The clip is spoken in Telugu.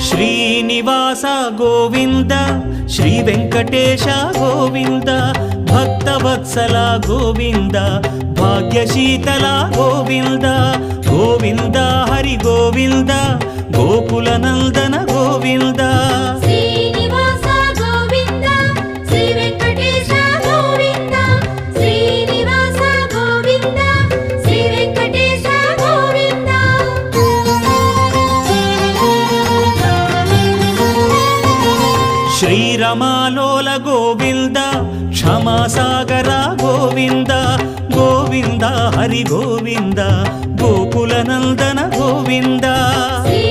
శ్రీనివాస గోవింద శ్రీ వెంకటేశ గోవింద భక్తవత్సల గోవింద భాగ్యశీతల గోవింద గోవింద హరి గోవింద గోకుల నందన గోవింద శ్రీనివాస గోవింద శ్రీ వెంకటేశ గోవింద శ్రీనివాస గోవింద శ్రీ వెంకటేశ గోవింద శ్రీరమాలోల గోవింద క్షమాసాగర గోవింద గోవింద హరి గోవింద గోకుల నందన గోవింద శ్రీ